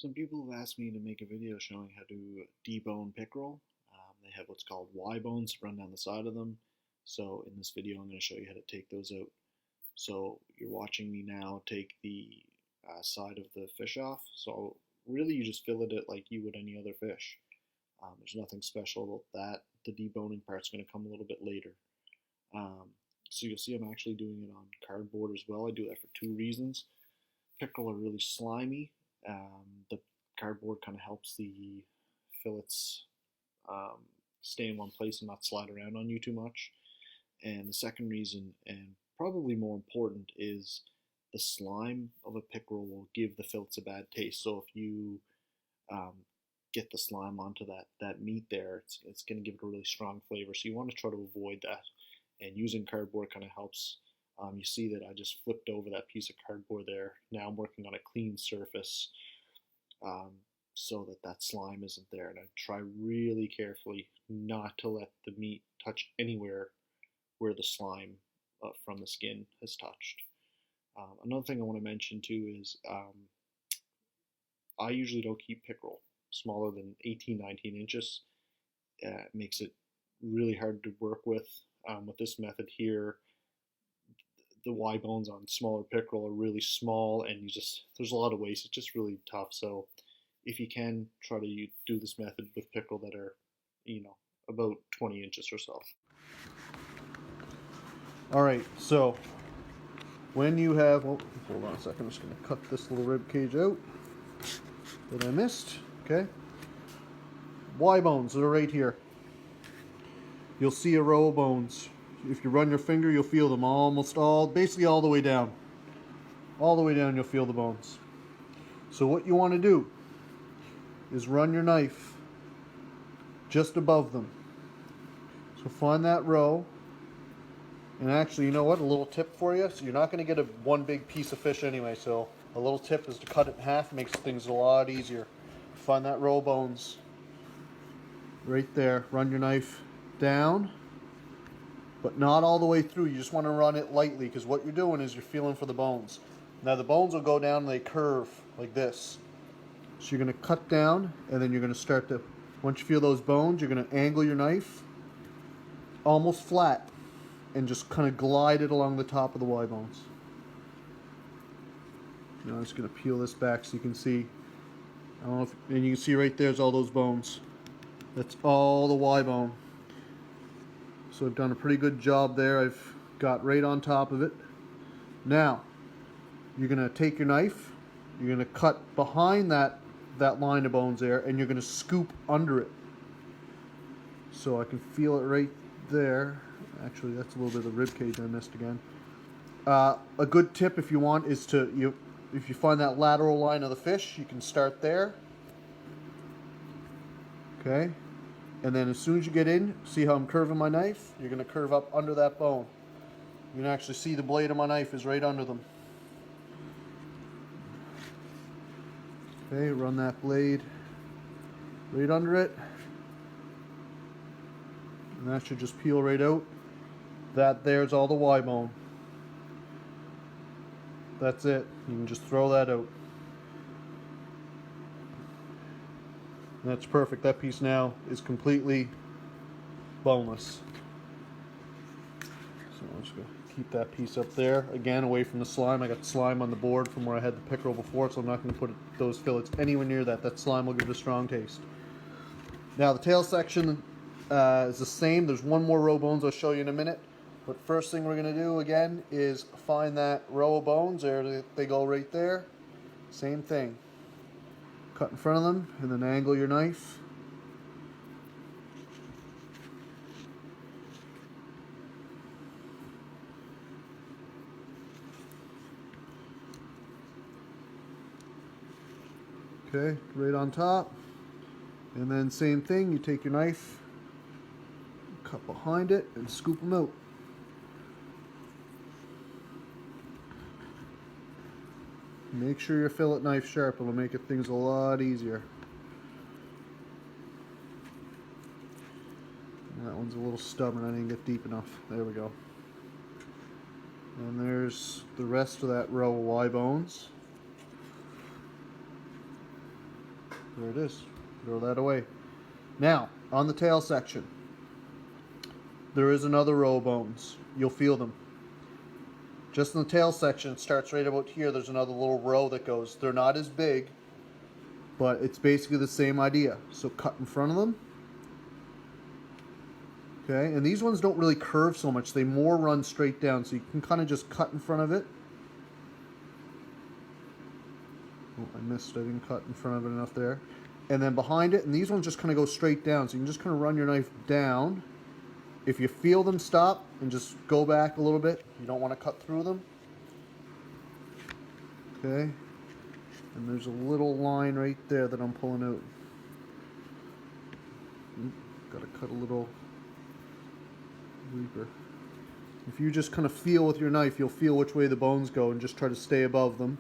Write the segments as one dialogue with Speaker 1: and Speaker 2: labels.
Speaker 1: Some people have asked me to make a video showing how to debone pickerel. They have what's called Y bones run down the side of them. So in this video, I'm going to show you how to take those out. So you're watching me now take the side of the fish off. So really, you just fillet it like you would any other fish. There's nothing special about that. The deboning part's going to come a little bit later. Um, so you'll see I'm actually doing it on cardboard as well. I do that for two reasons. Pickerel are really slimy. The cardboard kind of helps the fillets um, stay in one place and not slide around on you too much. And the second reason, and probably more important, is the slime of a pickerel will give the fillets a bad taste. So if you um, get the slime onto that meat there, it's going to give it a really strong flavor. So you want to try to avoid that. And using cardboard kind of helps. You see that I just flipped over that piece of cardboard there. Now I'm working on a clean surface um, so that slime isn't there. And I try really carefully not to let the meat touch anywhere where the slime from the skin has touched. Another thing I want to mention too is I usually don't keep pickerel smaller than 18, 19 inches. It makes it really hard to work with. With this method here, the Y bones on smaller pickerel are really small, and there's a lot of waste. It's just really tough. So if you can, try to do this method with pickerel that are, about 20 inches or so.
Speaker 2: All right, so when you have, hold on a second, I'm just going to cut this little rib cage out that I missed. Okay, Y bones are right here. You'll see a row of bones. If you run your finger, you'll feel them basically all the way down. All the way down, you'll feel the bones. So what you want to do is run your knife just above them. So find that row. And actually, you know what? A little tip for you. So you're not going to get one big piece of fish anyway. So a little tip is to cut it in half. Makes things a lot easier. Find that row of bones right there. Run your knife down, but not all the way through. You just want to run it lightly, because what you're doing is you're feeling for the bones. Now the bones will go down and they curve like this. So you're going to cut down, and then you're going to start to, once you feel those bones, you're going to angle your knife almost flat and just kind of glide it along the top of the Y bones. Now I'm just going to peel this back so you can see. I don't know if, and you can see right there's all those bones. That's all the Y bone. So I've done a pretty good job there. I've got right on top of it. Now, you're going to take your knife, you're going to cut behind that line of bones there, and you're going to scoop under it. So I can feel it right there. Actually, that's a little bit of the rib cage I missed again. A good tip if you want is if you find that lateral line of the fish, you can start there. Okay, and then as soon as you get in, see how I'm curving my knife? You're going to curve up under that bone. You can actually see the blade of my knife is right under them. Okay, run that blade right under it. And that should just peel right out. There's all the Y bone. That's it. You can just throw that out. That's perfect. That piece now is completely boneless. So I'm just going to keep that piece up there. Again, away from the slime. I got slime on the board from where I had the pickerel before, so I'm not going to put those fillets anywhere near that. That slime will give it a strong taste. Now the tail section is the same. There's one more row of bones I'll show you in a minute. But first thing we're going to do again is find that row of bones. There they go right there. Same thing. Cut in front of them, and then angle your knife. Okay, right on top. And then same thing, you take your knife, cut behind it, and scoop them out. Make sure your fillet knife sharp. It'll make things a lot easier. That one's a little stubborn. I didn't get deep enough. There we go. And there's the rest of that row of Y bones. There it is. Throw that away. Now, on the tail section, there is another row of bones. You'll feel them. Just in the tail section, it starts right about here. There's another little row that goes. They're not as big, but it's basically the same idea. So cut in front of them. Okay, and these ones don't really curve so much. They more run straight down, so you can kind of just cut in front of it. Oh, I missed. I didn't cut in front of it enough there. And then behind it, and these ones just kind of go straight down. So you can just kind of run your knife down. If you feel them stop, and just go back a little bit. You don't want to cut through them. Okay. And there's a little line right there that I'm pulling out. Got to cut a little reaper. If you just kind of feel with your knife, you'll feel which way the bones go and just try to stay above them.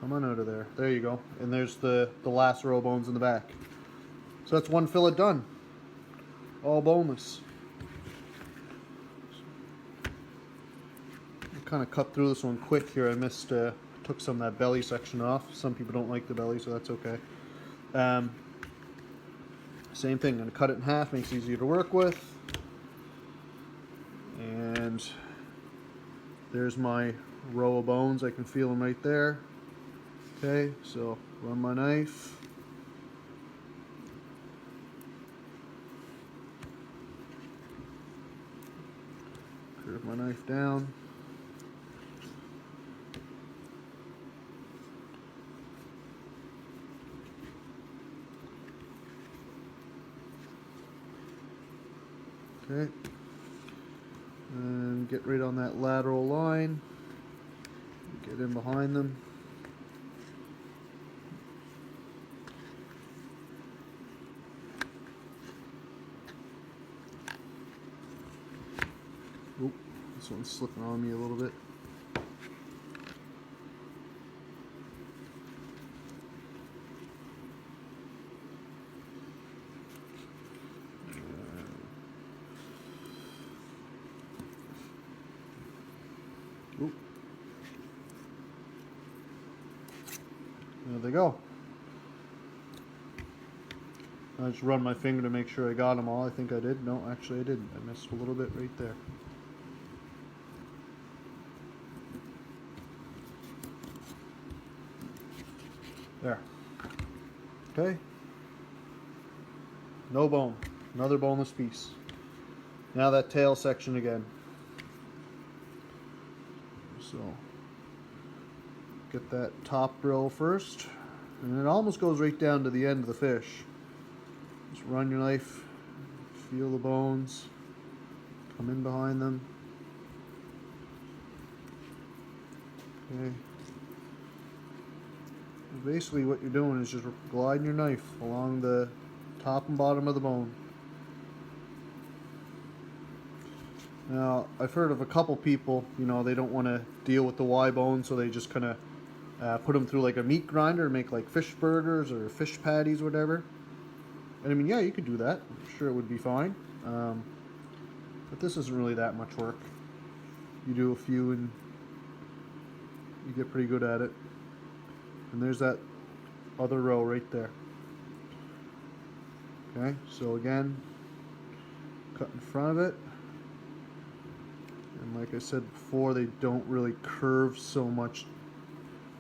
Speaker 2: Come on out of there. There you go. And there's the last row of bones in the back. So that's one fillet done. All boneless. I kind of cut through this one quick here. I missed, took some of that belly section off. Some people don't like the belly, so that's okay. Same thing, I'm going to cut it in half, makes it easier to work with. And there's my row of bones. I can feel them right there. Okay, so run my knife. Curve my knife down. Okay, and get right on that lateral line, get in behind them. Oop, this one's slipping on me a little bit. Oop. There they go. I just run my finger to make sure I got them all. I think I did. No, actually I didn't. I missed a little bit right there. There. Okay. No bone. Another boneless piece. Now that tail section again. So, get that top grill first. And it almost goes right down to the end of the fish. Just run your knife, feel the bones, come in behind them. Okay. Basically what you're doing is just gliding your knife along the top and bottom of the bone. Now, I've heard of a couple people, you know, they don't want to deal with the Y bone, so they just kind of put them through like a meat grinder, make like fish burgers or fish patties, whatever. And I mean, yeah, you could do that. I'm sure it would be fine. But this isn't really that much work. You do a few and you get pretty good at it. And there's that other row right there. Okay, so again, cut in front of it. And like I said before, they don't really curve so much,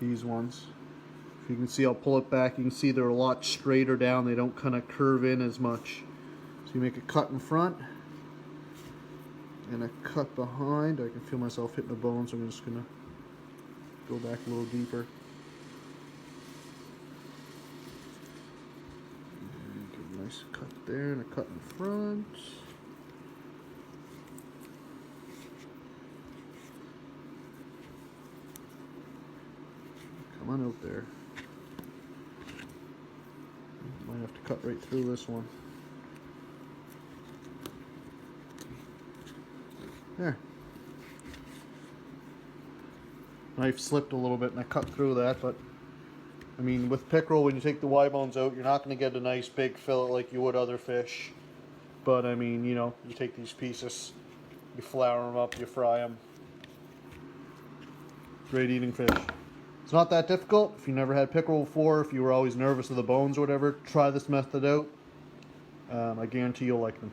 Speaker 2: these ones. If you can see, I'll pull it back. You can see they're a lot straighter down. They don't kind of curve in as much. So you make a cut in front and a cut behind. I can feel myself hitting the bone, so I'm just going to go back a little deeper. And get a nice cut there and a cut in front. Come on out there. Might have to cut right through this one. There. Knife slipped a little bit and I cut through that, but I mean, with pickerel, when you take the Y bones out, you're not going to get a nice big fillet like you would other fish. But I mean, you know, you take these pieces, you flour them up, you fry them. Great eating fish. It's not that difficult. If you never had pickerel before, if you were always nervous of the bones or whatever, try this method out. I guarantee you'll like them.